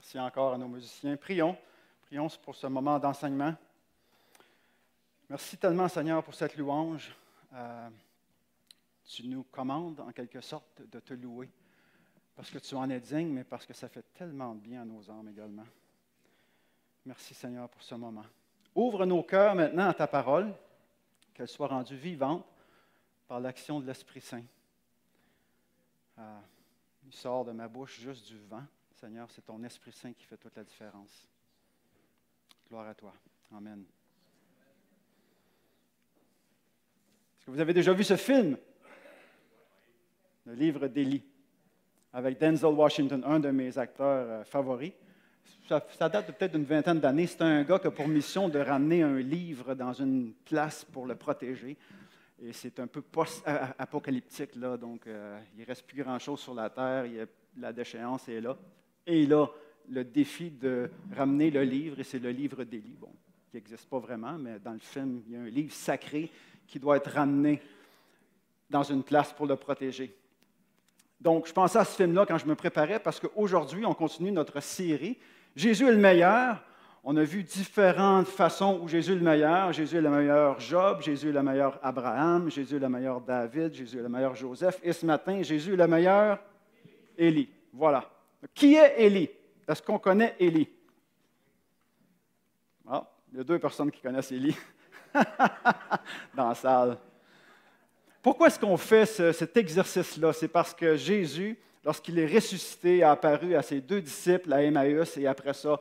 Merci encore à nos musiciens. Prions pour ce moment d'enseignement. Merci tellement, Seigneur, pour cette louange. Tu nous commandes, en quelque sorte, de te louer, parce que tu en es digne, mais parce que ça fait tellement de bien à nos âmes également. Merci, Seigneur, pour ce moment. Ouvre nos cœurs maintenant à ta parole, qu'elle soit rendue vivante par l'action de l'Esprit Saint. Il sort de ma bouche juste du vent. Seigneur, c'est ton Esprit Saint qui fait toute la différence. Gloire à toi. Amen. Est-ce que vous avez déjà vu ce film? Le livre d'Élie, avec Denzel Washington, un de mes acteurs favoris. Ça date de peut-être d'une vingtaine d'années. C'est un gars qui a pour mission de ramener un livre dans une place pour le protéger. Et c'est un peu post-apocalyptique, là, donc il ne reste plus grand-chose sur la terre, la déchéance est là. Et il a le défi de ramener le livre, et c'est le livre d'Élie, qui n'existe pas vraiment, mais dans le film, il y a un livre sacré qui doit être ramené dans une place pour le protéger. Donc, je pensais à ce film-là quand je me préparais, parce qu'aujourd'hui, on continue notre série. Jésus est le meilleur. On a vu différentes façons où Jésus est le meilleur. Jésus est le meilleur Job, Jésus est le meilleur Abraham, Jésus est le meilleur David, Jésus est le meilleur Joseph. Et ce matin, Jésus est le meilleur Élie. Voilà. Qui est Élie? Est-ce qu'on connaît Élie? Ah, il y a deux personnes qui connaissent Élie dans la salle. Pourquoi est-ce qu'on fait cet exercice-là? C'est parce que Jésus, lorsqu'il est ressuscité, a apparu à ses deux disciples à Emmaüs et après ça,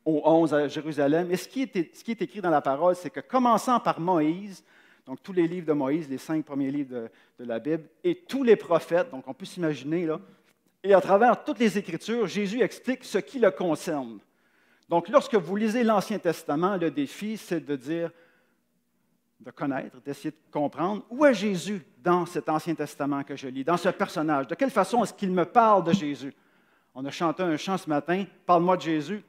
aux 11 à Jérusalem. Et ce qui est écrit dans la parole, c'est que commençant par Moïse, donc tous les livres de Moïse, les 5 premiers livres de la Bible, et tous les prophètes, donc on peut s'imaginer, là, et à travers toutes les Écritures, Jésus explique ce qui le concerne. Donc lorsque vous lisez l'Ancien Testament, le défi, c'est de connaître, d'essayer de comprendre où est Jésus dans cet Ancien Testament que je lis, dans ce personnage. De quelle façon est-ce qu'il me parle de Jésus? On a chanté un chant ce matin, « Parle-moi de Jésus ».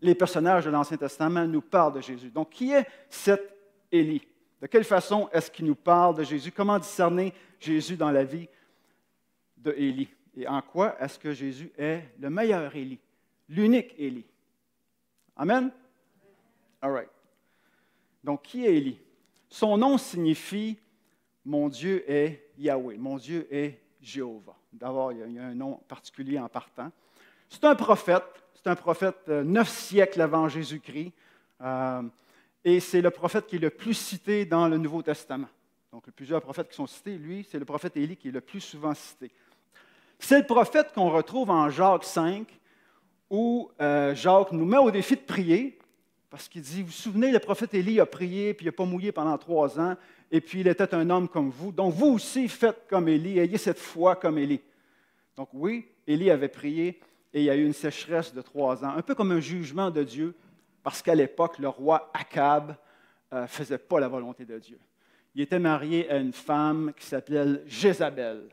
Les personnages de l'Ancien Testament nous parlent de Jésus. Donc, qui est cet Élie? De quelle façon est-ce qu'il nous parle de Jésus? Comment discerner Jésus dans la vie de Élie? Et en quoi est-ce que Jésus est le meilleur Élie, l'unique Élie? Amen? All right. Donc, qui est Élie? Son nom signifie « Mon Dieu est Yahweh », « Mon Dieu est Jéhovah ». D'abord, il y a un nom particulier en partant. C'est un prophète 9 siècles avant Jésus-Christ, et c'est le prophète qui est le plus cité dans le Nouveau Testament. Donc, il y a plusieurs prophètes qui sont cités. Lui, c'est le prophète Élie qui est le plus souvent cité. C'est le prophète qu'on retrouve en Jacques 5, où Jacques nous met au défi de prier, parce qu'il dit, vous vous souvenez, le prophète Élie a prié, puis il n'a pas mouillé pendant 3 ans, et puis il était un homme comme vous. Donc, vous aussi, faites comme Élie, ayez cette foi comme Élie. Donc oui, Élie avait prié, et il y a eu une sécheresse de 3 ans, un peu comme un jugement de Dieu, parce qu'à l'époque, le roi Akab ne faisait pas la volonté de Dieu. Il était marié à une femme qui s'appelait Jézabel.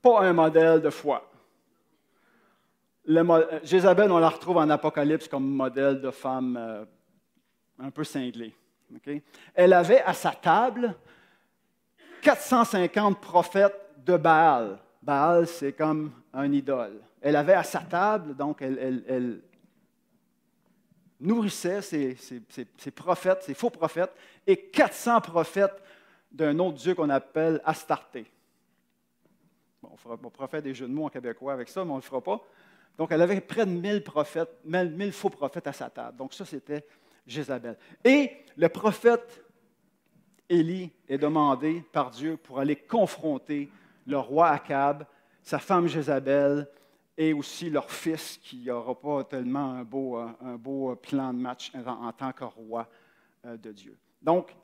Pas un modèle de foi. Jézabel, on la retrouve en Apocalypse comme modèle de femme un peu cinglée. Okay? Elle avait à sa table 450 prophètes de Baal. Baal, c'est comme un idole. Elle avait à sa table, donc elle nourrissait ses prophètes, ses faux prophètes, et 400 prophètes d'un autre dieu qu'on appelle Astarté. Bon, on pourra faire des jeux de mots en québécois avec ça, mais on ne le fera pas. Donc, elle avait près de 1000 prophètes, 1000 faux prophètes à sa table. Donc, ça, c'était Jézabel. Et le prophète Élie est demandé par Dieu pour aller confronter le roi Akab, sa femme Jézabel, et aussi leur fils, qui n'aura pas tellement un beau plan de match en tant que roi de Dieu. Donc,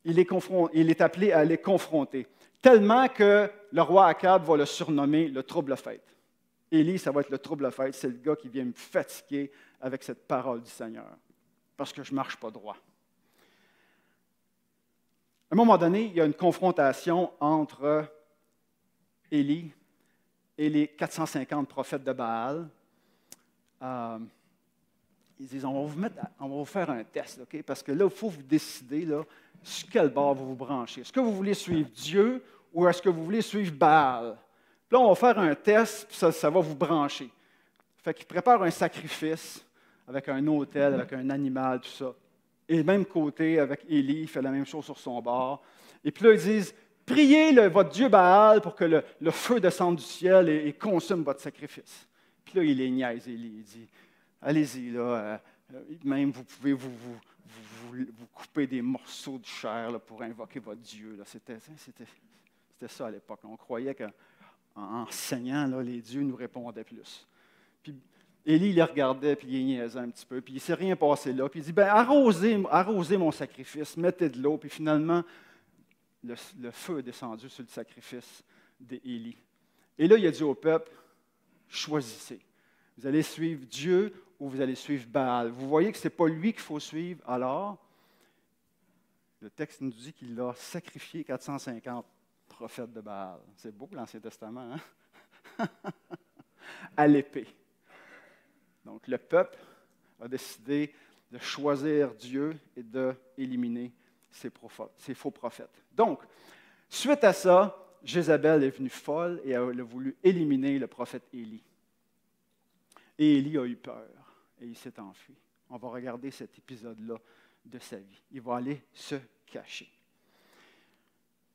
il est appelé à les confronter, tellement que le roi Akab va le surnommer le trouble-fête. Élie, ça va être le trouble-fête, c'est le gars qui vient me fatiguer avec cette parole du Seigneur, parce que je ne marche pas droit. À un moment donné, il y a une confrontation entre Élie et les 450 prophètes de Baal. Ils disent, on va vous faire un test, okay? Parce que là, il faut vous décider là, sur quel bord vous vous branchez. Est-ce que vous voulez suivre Dieu ou est-ce que vous voulez suivre Baal? Puis là, on va faire un test, puis ça va vous brancher. Fait qu'il prépare un sacrifice avec un autel, avec un animal, tout ça. Et même côté, avec Élie, il fait la même chose sur son bord. Et puis là, ils disent, priez votre Dieu Baal pour que le feu descende du ciel et consume votre sacrifice. Puis là, il les niaise, Élie. Il dit, allez-y, là, même vous pouvez vous couper des morceaux de chair là, pour invoquer votre Dieu. Là. C'était ça à l'époque. On croyait qu'en enseignant, là, les dieux nous répondaient plus. Puis Élie les regardait, puis il niaisait un petit peu, puis il ne s'est rien passé là. Puis il dit, arrosez mon sacrifice, mettez de l'eau. Puis finalement, le feu est descendu sur le sacrifice d'Élie. Et là, il a dit au peuple, choisissez. Vous allez suivre Dieu ou vous allez suivre Baal. Vous voyez que ce n'est pas lui qu'il faut suivre. Alors, le texte nous dit qu'il a sacrifié 450 prophètes de Baal. C'est beau l'Ancien Testament, hein? À l'épée. Donc, le peuple a décidé de choisir Dieu et d'éliminer ses faux prophètes. Donc, suite à ça, Jézabel est venue folle et elle a voulu éliminer le prophète Élie. Et Élie a eu peur et il s'est enfui. On va regarder cet épisode-là de sa vie. Il va aller se cacher.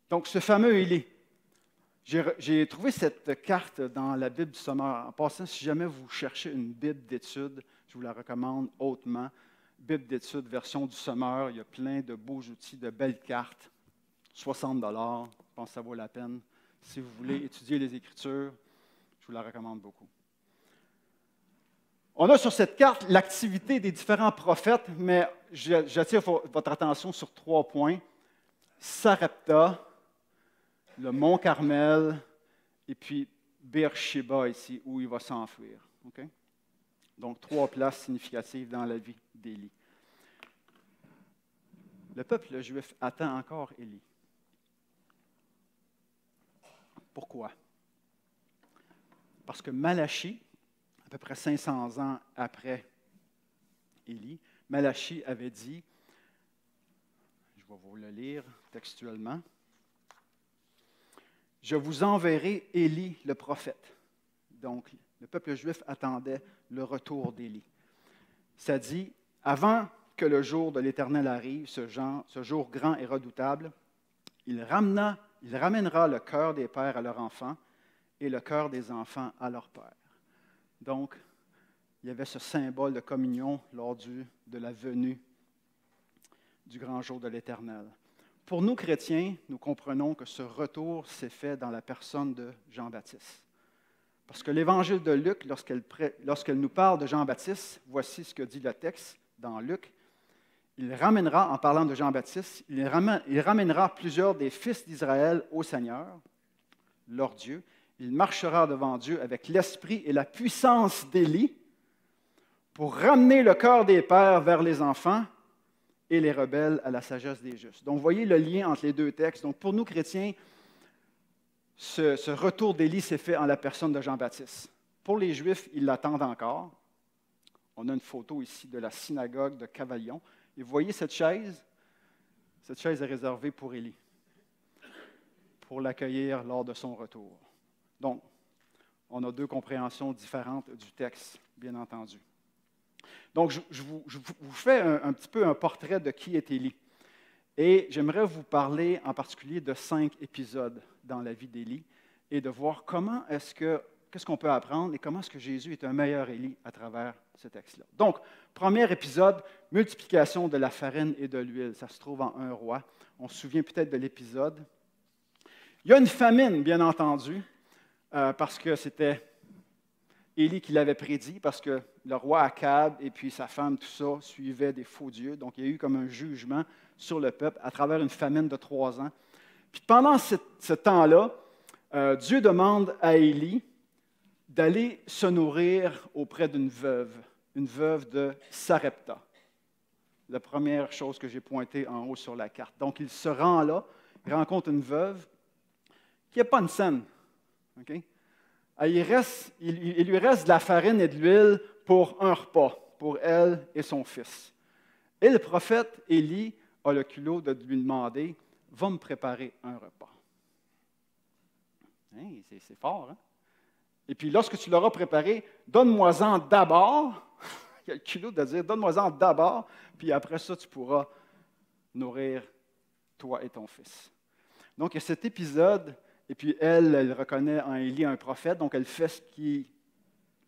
Donc, ce fameux Élie, j'ai trouvé cette carte dans la Bible du Sommeur. En passant, si jamais vous cherchez une Bible d'études, je vous la recommande hautement. Bible d'études, version du Sommeur. Il y a plein de beaux outils, de belles cartes. 60 $. Je pense que ça vaut la peine. Si vous voulez étudier les Écritures, je vous la recommande beaucoup. On a sur cette carte l'activité des différents prophètes, mais j'attire votre attention sur 3 points. Sarepta, le mont Carmel, et puis Beersheba ici, où il va s'enfuir. Okay? Donc, 3 places significatives dans la vie d'Élie. Le peuple juif attend encore Élie. Pourquoi? Parce que Malachie, à peu près 500 ans après Élie, Malachie avait dit, je vais vous le lire textuellement, « Je vous enverrai Élie le prophète. » Donc, le peuple juif attendait le retour d'Élie. Ça dit, « Avant que le jour de l'Éternel arrive, ce jour grand et redoutable, il ramènera le cœur des pères à leurs enfants et le cœur des enfants à leurs pères. » Donc, il y avait ce symbole de communion lors de la venue du grand jour de l'Éternel. Pour nous, chrétiens, nous comprenons que ce retour s'est fait dans la personne de Jean-Baptiste. Parce que l'Évangile de Luc, lorsqu'elle nous parle de Jean-Baptiste, voici ce que dit le texte dans Luc. Il ramènera, en parlant de Jean-Baptiste, il ramènera plusieurs des fils d'Israël au Seigneur, leur Dieu. Il marchera devant Dieu avec l'esprit et la puissance d'Élie pour ramener le cœur des pères vers les enfants et les rebelles à la sagesse des justes. Donc, vous voyez le lien entre les deux textes. Donc, pour nous, chrétiens, ce retour d'Élie s'est fait en la personne de Jean-Baptiste. Pour les Juifs, ils l'attendent encore. On a une photo ici de la synagogue de Cavalion. Et vous voyez cette chaise? Cette chaise est réservée pour Élie, pour l'accueillir lors de son retour. Donc, on a 2 compréhensions différentes du texte, bien entendu. Donc, je vous fais un petit peu un portrait de qui est Élie. Et j'aimerais vous parler en particulier de 5 épisodes dans la vie d'Élie et de voir qu'est-ce qu'on peut apprendre et comment est-ce que Jésus est un meilleur Élie à travers ce texte-là. Donc, premier épisode, multiplication de la farine et de l'huile. Ça se trouve en 1 Roi. On se souvient peut-être de l'épisode. Il y a une famine, bien entendu, parce que c'était Élie qui l'avait prédit, parce que le roi Akab et puis sa femme, tout ça, suivaient des faux dieux. Donc, il y a eu comme un jugement sur le peuple à travers une famine de 3 ans. Puis pendant ce temps-là, Dieu demande à Élie d'aller se nourrir auprès d'une veuve de Sarepta. La première chose que j'ai pointée en haut sur la carte. Donc, il se rend là, il rencontre une veuve qui n'a pas une scène. Okay? Il lui reste de la farine et de l'huile pour un repas, pour elle et son fils. Et le prophète Élie a le culot de lui demander « Va me préparer un repas. » Hein, c'est fort, hein? Et puis, lorsque tu l'auras préparé, donne-moi-en d'abord. Il y a le culot de dire, donne-moi-en d'abord, puis après ça, tu pourras nourrir toi et ton fils. Donc, il y a cet épisode, et puis elle reconnaît en Élie un prophète, donc elle fait ce qu'il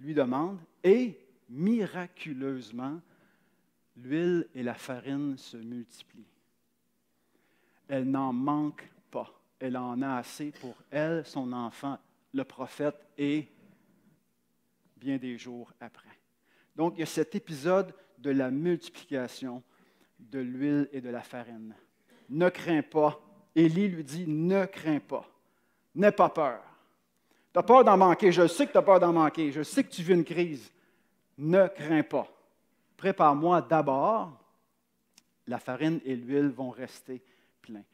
lui demande, et miraculeusement, l'huile et la farine se multiplient. Elle n'en manque pas. Elle en a assez pour elle, son enfant, le prophète, et bien des jours après. Donc, il y a cet épisode de la multiplication de l'huile et de la farine. Ne crains pas. Élie lui dit, ne crains pas. N'aie pas peur. Tu as peur d'en manquer. Je sais que tu as peur d'en manquer. Je sais que tu vis une crise. Ne crains pas. Prépare-moi d'abord. La farine et l'huile vont rester pleins.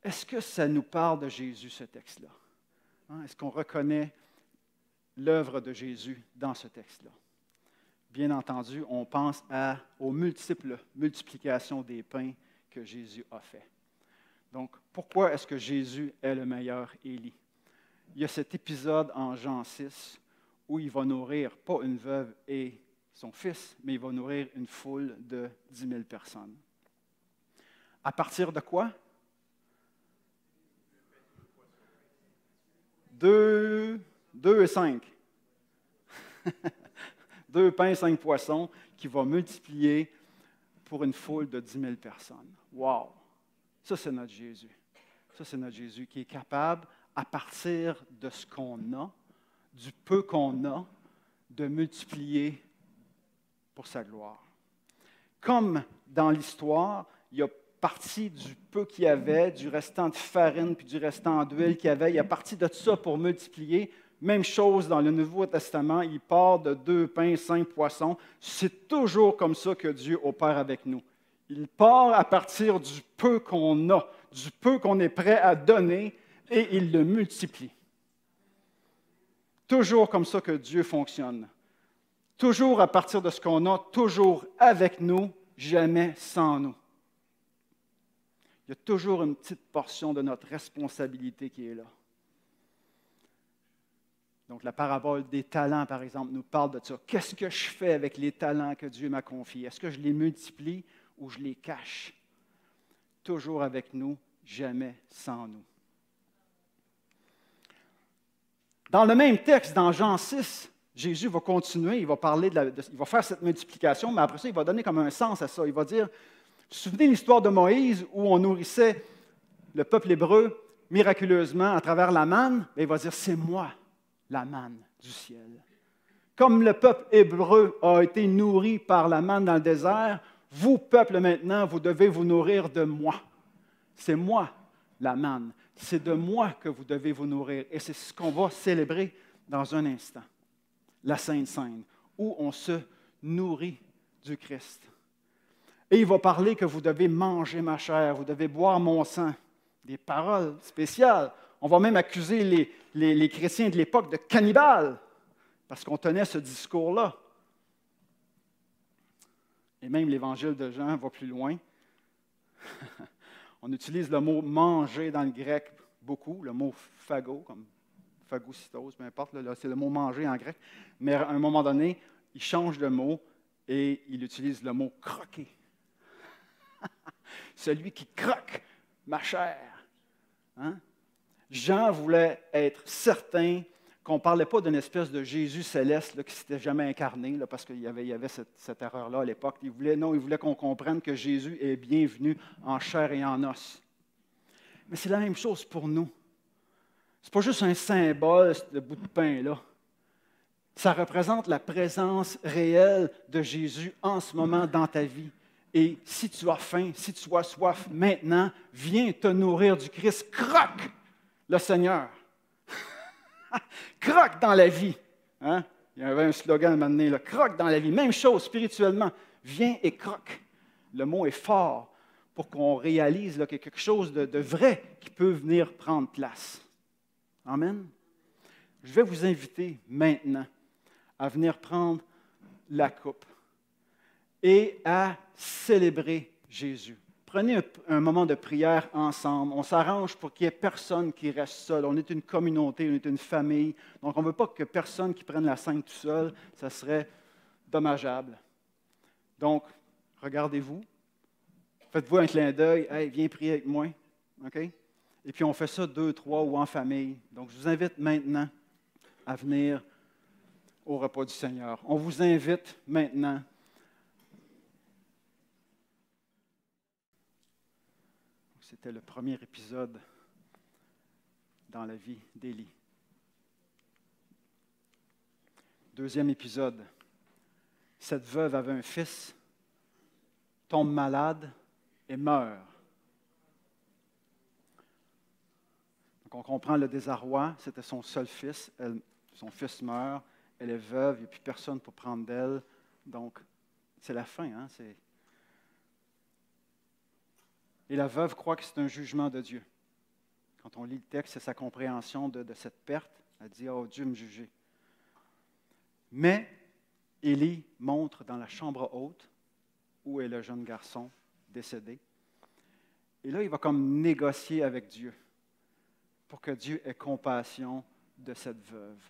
Est-ce que ça nous parle de Jésus, ce texte-là? Hein? Est-ce qu'on reconnaît l'œuvre de Jésus dans ce texte-là? Bien entendu, on pense aux multiples multiplications des pains que Jésus a fait. Donc, pourquoi est-ce que Jésus est le meilleur Élie? Il y a cet épisode en Jean 6 où il va nourrir, pas une veuve et son fils, mais il va nourrir une foule de 10 000 personnes. À partir de quoi? 2 et 5. 2 pains, 5 poissons, qui va multiplier pour une foule de 10 000 personnes. Wow! Ça, c'est notre Jésus. Ça, c'est notre Jésus qui est capable, à partir de ce qu'on a, du peu qu'on a, de multiplier pour sa gloire. Comme dans l'histoire, il y a parti du peu qu'il y avait, du restant de farine puis du restant d'huile qu'il y avait, il a parti de ça pour multiplier. Même chose dans le Nouveau Testament, il part de 2 pains, 5 poissons. C'est toujours comme ça que Dieu opère avec nous. Il part à partir du peu qu'on a, du peu qu'on est prêt à donner, et il le multiplie. Toujours comme ça que Dieu fonctionne. Toujours à partir de ce qu'on a, toujours avec nous, jamais sans nous. Il y a toujours une petite portion de notre responsabilité qui est là. Donc, la parabole des talents, par exemple, nous parle de ça. Qu'est-ce que je fais avec les talents que Dieu m'a confiés? Est-ce que je les multiplie ou je les cache? Toujours avec nous, jamais sans nous. Dans le même texte, dans Jean 6, Jésus va continuer, il va parler il va faire cette multiplication, mais après ça, il va donner comme un sens à ça. Il va dire, vous vous souvenez de l'histoire de Moïse où on nourrissait le peuple hébreu miraculeusement à travers la manne? Bien, il va dire, c'est moi, la manne du ciel. Comme le peuple hébreu a été nourri par la manne dans le désert, vous, peuple, maintenant, vous devez vous nourrir de moi. C'est moi, la manne. C'est de moi que vous devez vous nourrir. Et c'est ce qu'on va célébrer dans un instant. La Sainte Seine, où on se nourrit du Christ. Et il va parler que vous devez manger ma chair, vous devez boire mon sang. Des paroles spéciales. On va même accuser les chrétiens de l'époque de cannibales, parce qu'on tenait ce discours-là. Et même l'Évangile de Jean va plus loin. On utilise le mot « manger » dans le grec beaucoup, le mot « phago », comme « phagocytose », peu importe, là, c'est le mot « manger » en grec. Mais à un moment donné, il change de mot et il utilise le mot « croquer ». Celui qui croque ma chair. Hein? Jean voulait être certain qu'on ne parlait pas d'une espèce de Jésus céleste là, qui ne s'était jamais incarné, là, parce qu'il y avait cette erreur-là à l'époque. Il voulait qu'on comprenne que Jésus est bienvenu en chair et en os. Mais c'est la même chose pour nous. Ce n'est pas juste un symbole, ce bout de pain-là. Ça représente la présence réelle de Jésus en ce moment dans ta vie. Et si tu as faim, si tu as soif maintenant, viens te nourrir du Christ. Croque le Seigneur. Croque dans la vie. Hein? Il y avait un slogan à un moment donné, là, croque dans la vie. Même chose spirituellement. Viens et croque. Le mot est fort pour qu'on réalise là, qu'il y a quelque chose de vrai qui peut venir prendre place. Amen. Je vais vous inviter maintenant à venir prendre la coupe et à célébrer Jésus. Prenez un moment de prière ensemble. On s'arrange pour qu'il n'y ait personne qui reste seul. On est une communauté, on est une famille. Donc, on ne veut pas que personne qui prenne la scène tout seul. Ça serait dommageable. Donc, regardez-vous. Faites-vous un clin d'œil. Hey, viens prier avec moi. OK? Et puis, on fait ça 2, 3 ou en famille. Donc, je vous invite maintenant à venir au repas du Seigneur. On vous invite maintenant. C'était le premier épisode dans la vie d'Élie. Deuxième épisode. Cette veuve avait un fils, tombe malade et meurt. Donc on comprend le désarroi. C'était son seul fils. Son fils meurt. Elle est veuve. Il n'y a plus personne pour prendre d'elle. Donc, c'est la fin. Hein? Et la veuve croit que c'est un jugement de Dieu. Quand on lit le texte, c'est sa compréhension de cette perte. Elle dit, « Oh, Dieu me jugeait. » Mais Élie montre dans la chambre haute où est le jeune garçon décédé. Et là, il va comme négocier avec Dieu pour que Dieu ait compassion de cette veuve.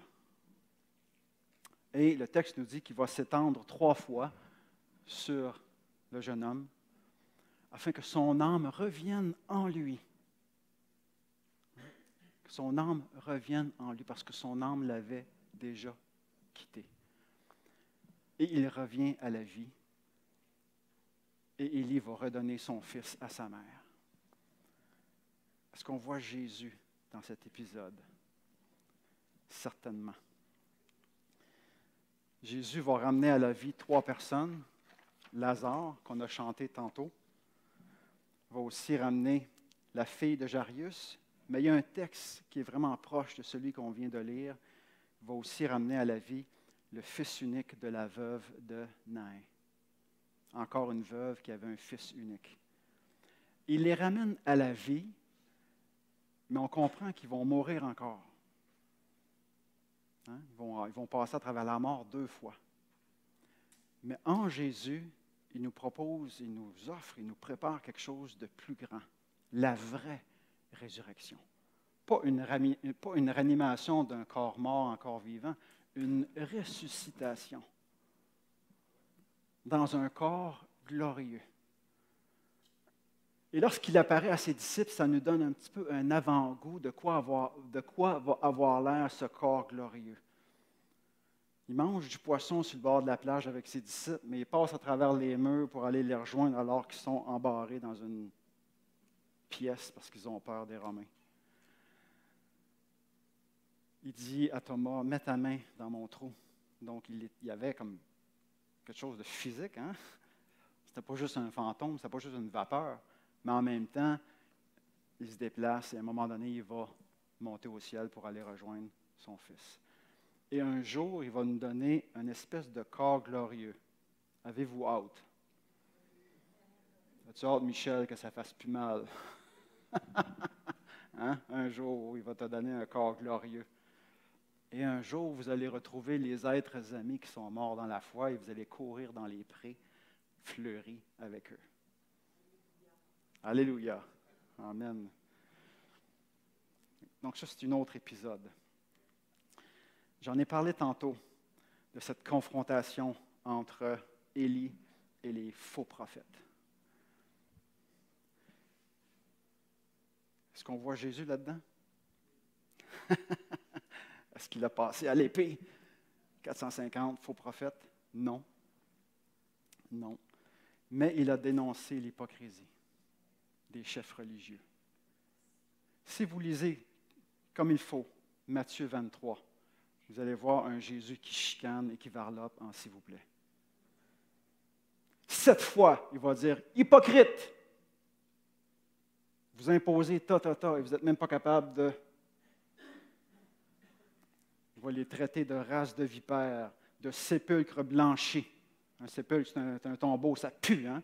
Et le texte nous dit qu'il va s'étendre 3 fois sur le jeune homme afin que son âme revienne en lui. Que son âme revienne en lui parce que son âme l'avait déjà quitté. Et il revient à la vie. Et Élie va redonner son fils à sa mère. Est-ce qu'on voit Jésus dans cet épisode? Certainement. Jésus va ramener à la vie 3 personnes. Lazare, qu'on a chanté tantôt, va aussi ramener la fille de Jairus. Mais il y a un texte qui est vraiment proche de celui qu'on vient de lire. Il va aussi ramener à la vie le fils unique de la veuve de Naïn. Encore une veuve qui avait un fils unique. Il les ramène à la vie, mais on comprend qu'ils vont mourir encore. Hein? Ils vont passer à travers la mort 2 fois. Mais en Jésus, il nous propose, il nous offre, il nous prépare quelque chose de plus grand. La vraie résurrection. Pas une réanimation d'un corps mort en corps vivant, une ressuscitation dans un corps glorieux. Et lorsqu'il apparaît à ses disciples, ça nous donne un petit peu un avant-goût de quoi va avoir l'air ce corps glorieux. Il mange du poisson sur le bord de la plage avec ses disciples, mais il passe à travers les murs pour aller les rejoindre alors qu'ils sont embarrés dans une pièce parce qu'ils ont peur des Romains. Il dit à Thomas, « Mets ta main dans mon trou. » Donc, il y avait comme quelque chose de physique. Hein? Ce n'était pas juste un fantôme, ce n'était pas juste une vapeur. Mais en même temps, il se déplace et à un moment donné, il va monter au ciel pour aller rejoindre son fils. Et un jour, il va nous donner une espèce de corps glorieux. Avez-vous hâte? As-tu hâte, Michel, que ça fasse plus mal? Hein? Un jour, il va te donner un corps glorieux. Et un jour, vous allez retrouver les êtres amis qui sont morts dans la foi et vous allez courir dans les prés fleuris avec eux. Alléluia. Amen. Donc ça, c'est un autre épisode. J'en ai parlé tantôt de cette confrontation entre Élie et les faux prophètes. Est-ce qu'on voit Jésus là-dedans? Est-ce qu'il a passé à l'épée 450 faux prophètes? Non. Non. Mais il a dénoncé l'hypocrisie des chefs religieux. Si vous lisez comme il faut Matthieu 23, vous allez voir un Jésus qui chicane et qui varlope en s'il vous plaît. 7 fois, il va dire « Hypocrite! Vous imposez ta, et vous n'êtes même pas capable de... » Il va les traiter de race de vipères, de sépulcres blanchis. Un sépulcre, c'est un tombeau, ça pue, hein?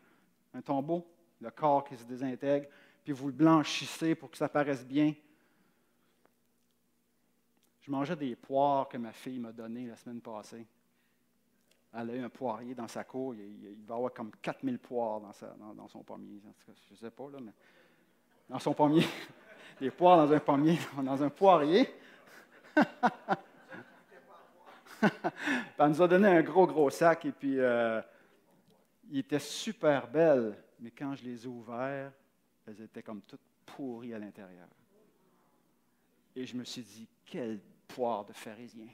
Un tombeau, le corps qui se désintègre, puis vous le blanchissez pour que ça paraisse bien. Je mangeais des poires que ma fille m'a données la semaine passée. Elle a eu un poirier dans sa cour. Il va avoir comme 4000 poires dans son pommier. Je ne sais pas, là, mais dans son pommier. Des poires dans un pommier, dans un poirier. Elle nous a donné un gros, gros sac. Et puis, il était super belle. Mais quand je les ai ouverts, elles étaient comme toutes pourries à l'intérieur. Et je me suis dit, quelle poire de pharisien!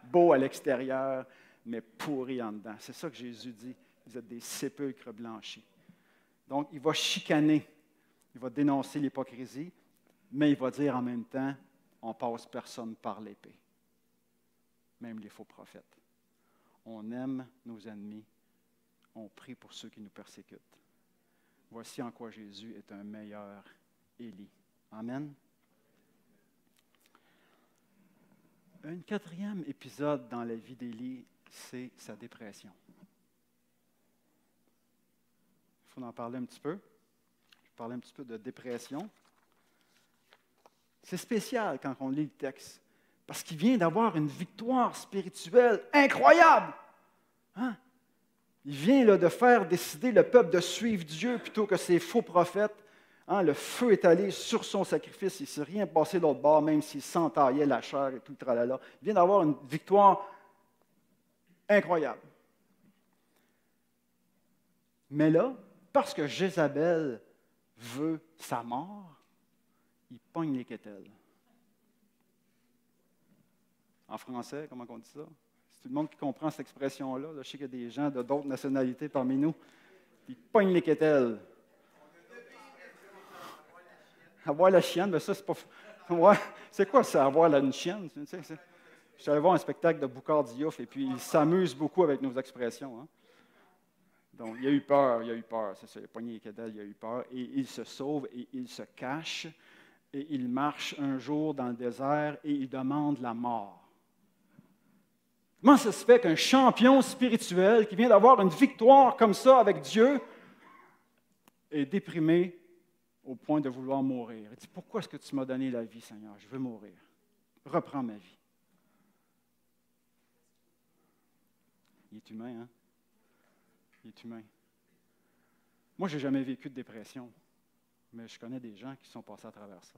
Beau à l'extérieur, mais pourri en dedans. C'est ça que Jésus dit. Vous êtes des sépulcres blanchis. Donc, il va chicaner, il va dénoncer l'hypocrisie, mais il va dire en même temps, on ne passe personne par l'épée. Même les faux prophètes. On aime nos ennemis, on prie pour ceux qui nous persécutent. Voici en quoi Jésus est un meilleur Élie. Amen. Un quatrième épisode dans la vie d'Élie, c'est sa dépression. Il faut en parler un petit peu. Je vais parler un petit peu de dépression. C'est spécial quand on lit le texte, parce qu'il vient d'avoir une victoire spirituelle incroyable. Hein? Il vient là, de faire décider le peuple de suivre Dieu plutôt que ses faux prophètes. Hein, le feu est allé sur son sacrifice. Il ne s'est rien passé de l'autre bord, même s'il s'entaillait la chair et tout le tralala. Il vient d'avoir une victoire incroyable. Mais là, parce que Jézabel veut sa mort, il pogne les quételles. En français, comment on dit ça? C'est tout le monde qui comprend cette expression-là. Là, je sais qu'il y a des gens de d'autres nationalités parmi nous. Il pogne les quételles. Avoir la chienne, mais ça, c'est pas... Ouais, c'est quoi ça, avoir une chienne? Je suis allé voir un spectacle de Boucard Diouf, et puis il s'amuse beaucoup avec nos expressions. Hein? Donc, il a eu peur, c'est ça, il a pogné les quételles, il a eu peur, et il se sauve, et il se cache, et il marche un jour dans le désert, et il demande la mort. Comment ça se fait qu'un champion spirituel, qui vient d'avoir une victoire comme ça avec Dieu, est déprimé au point de vouloir mourir? Il dit, pourquoi est-ce que tu m'as donné la vie, Seigneur? Je veux mourir. Reprends ma vie. Il est humain, hein? Il est humain. Moi, je n'ai jamais vécu de dépression, mais je connais des gens qui sont passés à travers ça.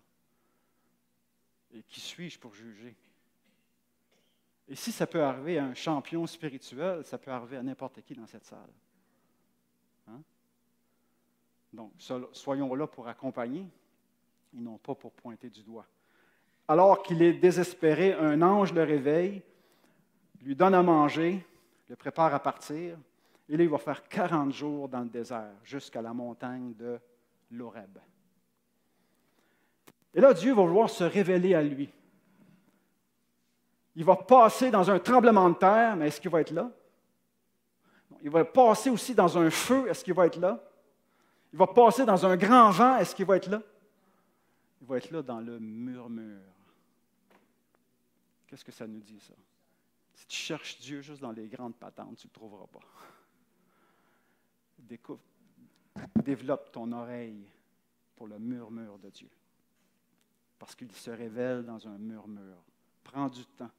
Et qui suis-je pour juger? Et si ça peut arriver à un champion spirituel, ça peut arriver à n'importe qui dans cette salle. Hein? Donc, soyons là pour accompagner et non pas pour pointer du doigt. Alors qu'il est désespéré, un ange le réveille, lui donne à manger, le prépare à partir, et là, il va faire 40 jours dans le désert, jusqu'à la montagne de l'Horeb. Et là, Dieu va vouloir se révéler à lui. Il va passer dans un tremblement de terre, mais est-ce qu'il va être là? Il va passer aussi dans un feu, est-ce qu'il va être là? Il va passer dans un grand vent, est-ce qu'il va être là? Il va être là dans le murmure. Qu'est-ce que ça nous dit, ça? Si tu cherches Dieu juste dans les grandes patentes, tu ne le trouveras pas. Développe ton oreille pour le murmure de Dieu. Parce qu'il se révèle dans un murmure. Prends du temps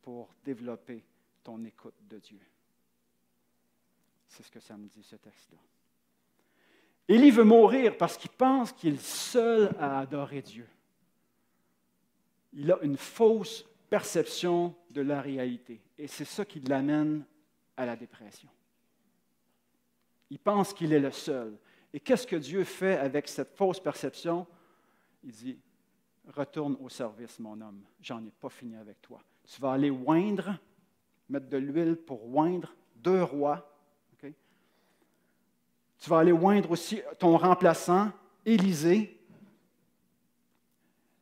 pour développer ton écoute de Dieu. C'est ce que ça me dit, ce texte-là. Élie veut mourir parce qu'il pense qu'il est seul à adorer Dieu. Il a une fausse perception de la réalité. Et c'est ça qui l'amène à la dépression. Il pense qu'il est le seul. Et qu'est-ce que Dieu fait avec cette fausse perception? Il dit, retourne au service, mon homme. J'en ai pas fini avec toi. Tu vas aller oindre, mettre de l'huile pour oindre 2 rois. Okay? Tu vas aller oindre aussi ton remplaçant, Élisée.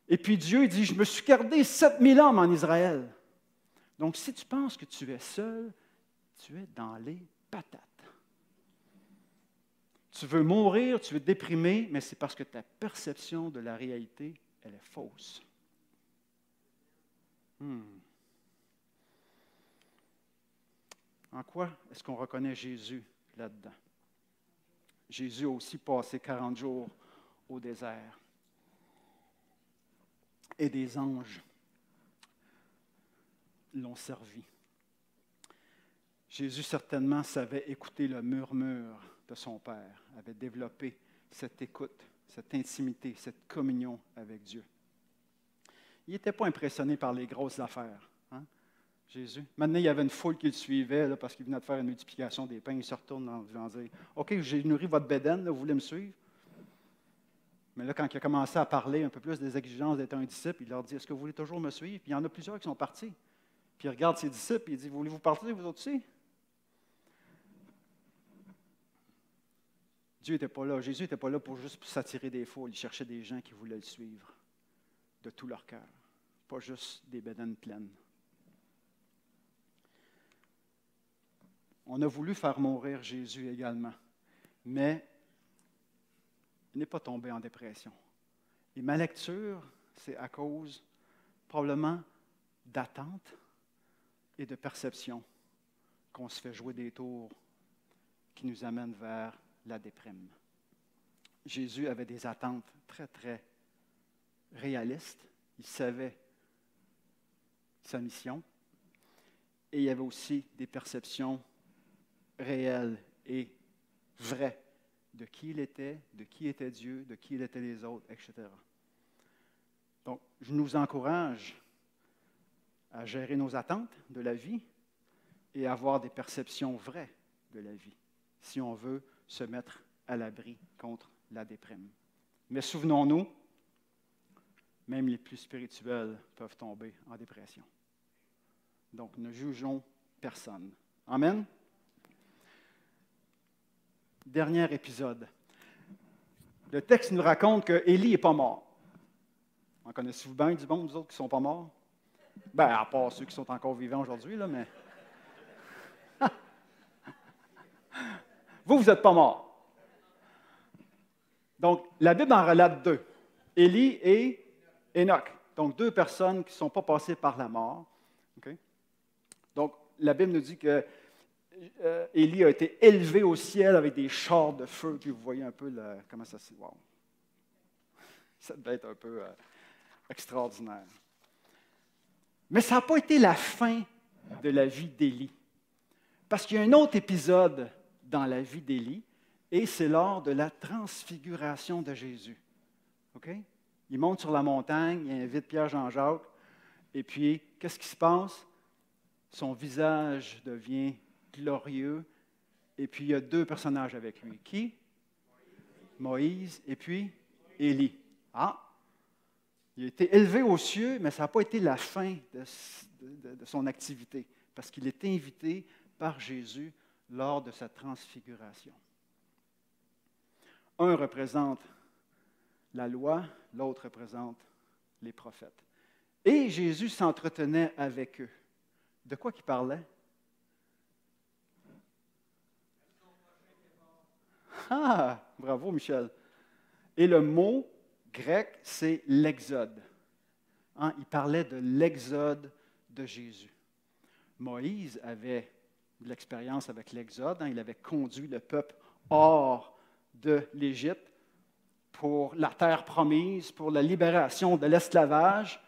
Et puis Dieu dit, je me suis gardé 7000 hommes en Israël. Donc, si tu penses que tu es seul, tu es dans les patates. Tu veux mourir, tu veux te déprimer, mais c'est parce que ta perception de la réalité, elle est fausse. En quoi est-ce qu'on reconnaît Jésus là-dedans? Jésus a aussi passé 40 jours au désert. Et des anges l'ont servi. Jésus certainement savait écouter le murmure de son Père, avait développé cette écoute, cette intimité, cette communion avec Dieu. Il n'était pas impressionné par les grosses affaires, hein, Jésus. Maintenant, il y avait une foule qui le suivait là, parce qu'il venait de faire une multiplication des pains. Il se retourne en voulant dire « OK, j'ai nourri votre bédaine, là, vous voulez me suivre? » Mais là, quand il a commencé à parler un peu plus des exigences d'être un disciple, il leur dit « Est-ce que vous voulez toujours me suivre? » Puis il y en a plusieurs qui sont partis. Puis il regarde ses disciples et il dit « Voulez-vous partir, vous autres aussi? » Dieu n'était pas là. Jésus n'était pas là pour juste s'attirer des foules. Il cherchait des gens qui voulaient le suivre de tout leur cœur, pas juste des bédaines pleines. On a voulu faire mourir Jésus également, mais il n'est pas tombé en dépression. Et ma lecture, c'est à cause probablement d'attente et de perception qu'on se fait jouer des tours qui nous amènent vers la déprime. Jésus avait des attentes très, très réalistes. Il savait sa mission et il y avait aussi des perceptions réelles et vraies de qui il était, de qui était Dieu, de qui étaient les autres, etc. Donc, je nous encourage à gérer nos attentes de la vie et à avoir des perceptions vraies de la vie, si on veut se mettre à l'abri contre la déprime. Mais souvenons-nous, même les plus spirituels peuvent tomber en dépression. Donc, ne jugeons personne. Amen? Dernier épisode. Le texte nous raconte que Élie n'est pas mort. En connaissez-vous bien du monde, vous autres, qui ne sont pas morts? Ben, à part ceux qui sont encore vivants aujourd'hui, là, mais... Vous n'êtes pas morts. Donc, la Bible en relate deux. Élie et Enoch. Donc, deux personnes qui ne sont pas passées par la mort. Okay? Donc, la Bible nous dit que Élie a été élevé au ciel avec des chars de feu. Puis vous voyez un peu comment ça se... Wow. Ça devait être un peu extraordinaire. Mais ça n'a pas été la fin de la vie d'Élie. Parce qu'il y a un autre épisode dans la vie d'Élie, et c'est lors de la transfiguration de Jésus. OK? Il monte sur la montagne, il invite Pierre, Jean-Jacques, et puis, qu'est-ce qui se passe? Son visage devient glorieux, et puis il y a deux personnages avec lui. Qui? Moïse, et puis Élie. Ah! Il a été élevé aux cieux, mais ça n'a pas été la fin de son activité, parce qu'il est invité par Jésus lors de sa transfiguration. Un représente la loi, l'autre représente les prophètes. Et Jésus s'entretenait avec eux. De quoi qu'il parlait? Ah, bravo Michel. Et le mot grec, c'est l'exode. Hein, il parlait de l'exode de Jésus. Moïse avait de l'expérience avec l'exode. Hein, il avait conduit le peuple hors de l'Égypte pour la terre promise, pour la libération de l'esclavage.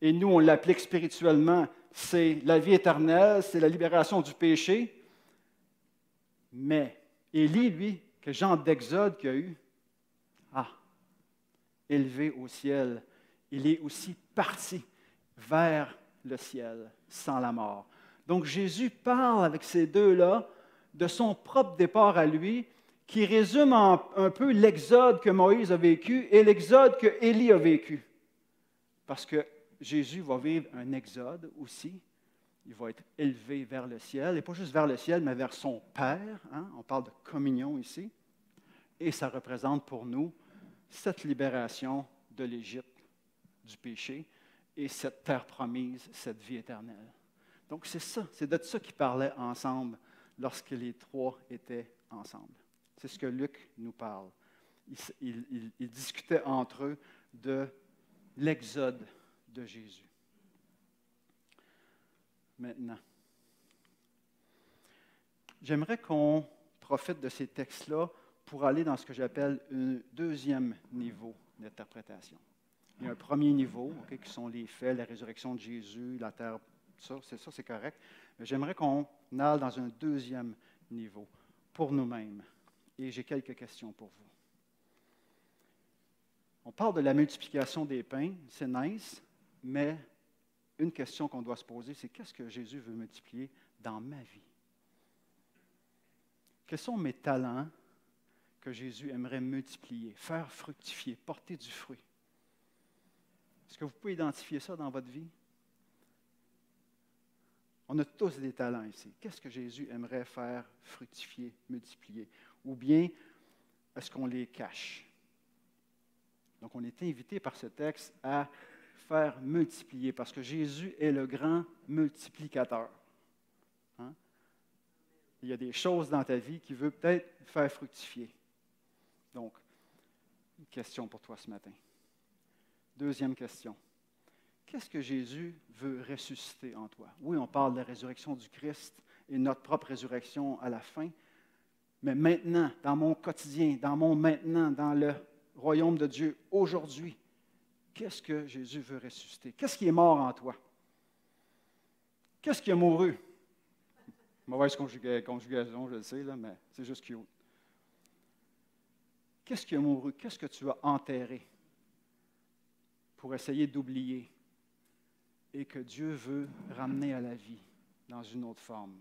Et nous, on l'applique spirituellement, c'est la vie éternelle, c'est la libération du péché. Mais Élie, lui, quel genre d'exode qu'il a eu? Ah, élevé au ciel, il est aussi parti vers le ciel sans la mort. Donc Jésus parle avec ces deux-là de son propre départ à lui, qui résume un peu l'exode que Moïse a vécu et l'exode que Élie a vécu. Parce que Jésus va vivre un exode aussi. Il va être élevé vers le ciel, et pas juste vers le ciel, mais vers son Père. Hein? On parle de communion ici. Et ça représente pour nous cette libération de l'Égypte, du péché, et cette terre promise, cette vie éternelle. Donc c'est ça, c'est de ça qu'ils parlaient ensemble lorsque les trois étaient ensemble. C'est ce que Luc nous parle. Ils discutaient entre eux de l'exode de Jésus. Maintenant, j'aimerais qu'on profite de ces textes-là pour aller dans ce que j'appelle un deuxième niveau d'interprétation. Il y a un premier niveau, okay, qui sont les faits, la résurrection de Jésus, la terre Ça, c'est correct. Mais j'aimerais qu'on aille dans un deuxième niveau, pour nous-mêmes. Et j'ai quelques questions pour vous. On parle de la multiplication des pains, c'est nice, mais une question qu'on doit se poser, c'est qu'est-ce que Jésus veut multiplier dans ma vie? Quels sont mes talents que Jésus aimerait multiplier, faire fructifier, porter du fruit? Est-ce que vous pouvez identifier ça dans votre vie? On a tous des talents ici. Qu'est-ce que Jésus aimerait faire fructifier, multiplier? Ou bien, est-ce qu'on les cache? Donc, on est invité par ce texte à faire multiplier, parce que Jésus est le grand multiplicateur. Hein? Il y a des choses dans ta vie qui veut peut-être faire fructifier. Donc, une question pour toi ce matin. Deuxième question. Qu'est-ce que Jésus veut ressusciter en toi? Oui, on parle de la résurrection du Christ et notre propre résurrection à la fin, mais maintenant, dans mon quotidien, dans mon maintenant, dans le royaume de Dieu, aujourd'hui, qu'est-ce que Jésus veut ressusciter? Qu'est-ce qui est mort en toi? Qu'est-ce qui a mouru? Mauvaise conjugaison, je le sais, là, mais c'est juste cute. Qu'est-ce qui a mouru? Qu'est-ce que tu as enterré pour essayer d'oublier et que Dieu veut ramener à la vie dans une autre forme?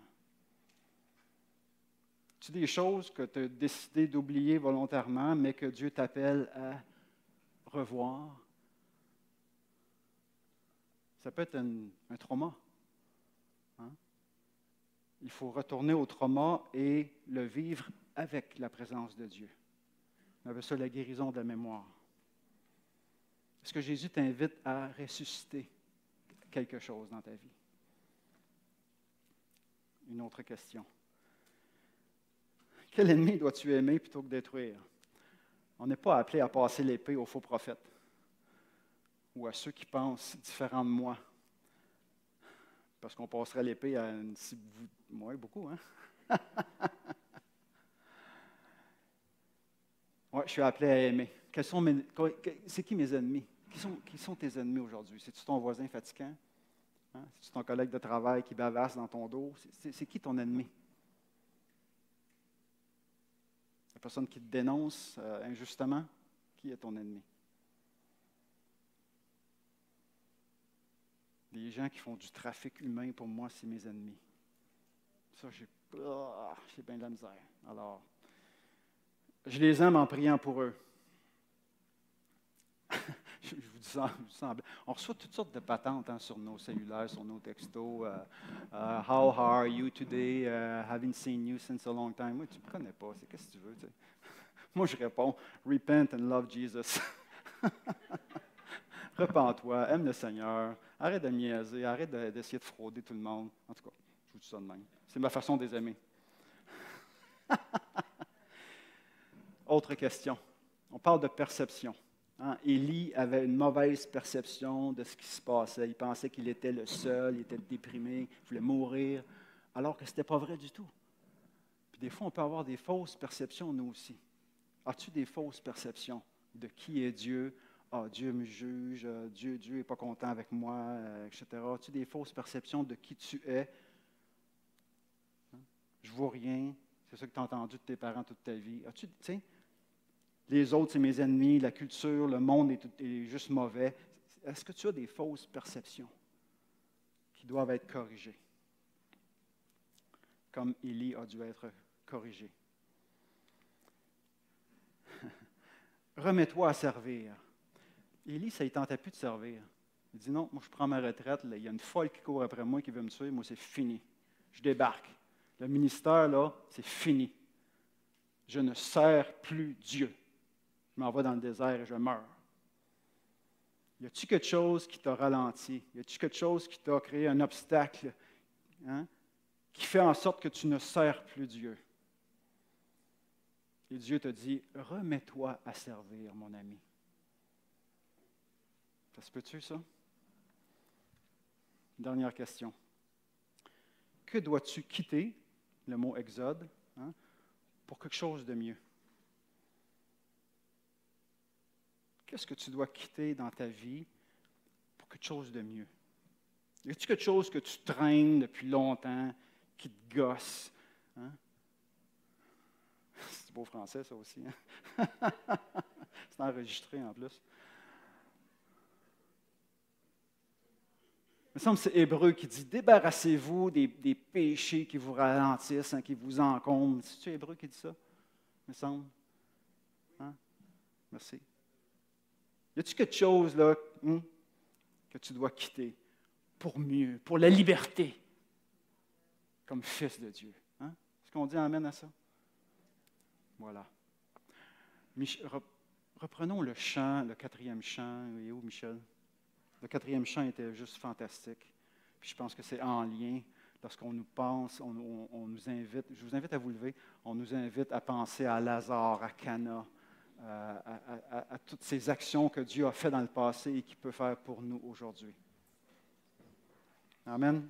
Tu des choses que tu as décidé d'oublier volontairement, mais que Dieu t'appelle à revoir? Ça peut être un trauma. Hein? Il faut retourner au trauma et le vivre avec la présence de Dieu. On appelle ça la guérison de la mémoire. Est-ce que Jésus t'invite à ressusciter quelque chose dans ta vie? Une autre question. Quel ennemi dois-tu aimer plutôt que détruire? On n'est pas appelé à passer l'épée aux faux prophètes ou à ceux qui pensent différents de moi. Parce qu'on passerait l'épée à une cible. Oui, beaucoup, hein? Oui, je suis appelé à aimer. C'est qui mes ennemis? Qui sont tes ennemis aujourd'hui? C'est-tu ton voisin fatigant? Hein? C'est-tu ton collègue de travail qui bavasse dans ton dos? C'est qui ton ennemi? La personne qui te dénonce injustement? Qui est ton ennemi? Les gens qui font du trafic humain, pour moi, c'est mes ennemis. Ça, j'ai bien de la misère. Alors, je les aime en priant pour eux. je vous dis ça, on reçoit toutes sortes de patentes sur nos cellulaires, sur nos textos. How are you today? Haven't seen you since a long time. Moi, tu ne me connais pas. Qu'est-ce que tu veux? Tu sais? Moi, je réponds, repent and love Jesus. Repends-toi, aime le Seigneur, arrête de niaiser, arrête d'essayer de frauder tout le monde. En tout cas, je vous dis ça de même. C'est ma façon de les aimer. Autre question. On parle de perception. Hein? Élie avait une mauvaise perception de ce qui se passait. Il pensait qu'il était le seul, il était déprimé, il voulait mourir, alors que ce n'était pas vrai du tout. Puis des fois, on peut avoir des fausses perceptions, nous aussi. As-tu des fausses perceptions de qui est Dieu? Ah, Dieu me juge, Dieu n'est pas content avec moi, etc. As-tu des fausses perceptions de qui tu es? Hein? Je ne vois rien. C'est ça que tu as entendu de tes parents toute ta vie. As-tu, tu sais, les autres, c'est mes ennemis, la culture, le monde est juste mauvais. Est-ce que tu as des fausses perceptions qui doivent être corrigées? Comme Élie a dû être corrigé. Remets-toi à servir. Élie, ça ne tentait plus de servir. Il dit non, moi je prends ma retraite, là, il y a une folle qui court après moi qui veut me tuer, moi c'est fini. Je débarque. Le ministère, là, c'est fini. Je ne sers plus Dieu. Je m'en vais dans le désert et je meurs. Y a-t-il quelque chose qui t'a ralenti? Y a-t-il quelque chose qui t'a créé un obstacle, hein, qui fait en sorte que tu ne sers plus Dieu? Et Dieu te dit, remets-toi à servir, mon ami. Ça se peut-tu, ça? Dernière question. Que dois-tu quitter, le mot exode, hein, pour quelque chose de mieux? Qu'est-ce que tu dois quitter dans ta vie pour quelque chose de mieux? Y a-t-il quelque chose que tu traînes depuis longtemps, qui te gosse? Hein? C'est du beau français, ça aussi. Hein? C'est enregistré en plus. Il me semble que c'est Hébreu qui dit « Débarrassez-vous des péchés qui vous ralentissent, hein, qui vous encombrent. » C'est-tu Hébreu qui dit ça? Il me semble. Hein? Merci. Y a-t-il quelque chose là, que tu dois quitter pour mieux, pour la liberté, comme fils de Dieu? Hein? Est-ce qu'on dit amen à ça? Voilà. Reprenons le chant, le 4e chant. Il est où, Michel? Le 4e chant était juste fantastique. Puis je pense que c'est en lien. Lorsqu'on nous pense, on nous invite, je vous invite à vous lever, on nous invite à penser à Lazare, à Cana, à toutes ces actions que Dieu a faites dans le passé et qu'il peut faire pour nous aujourd'hui. Amen.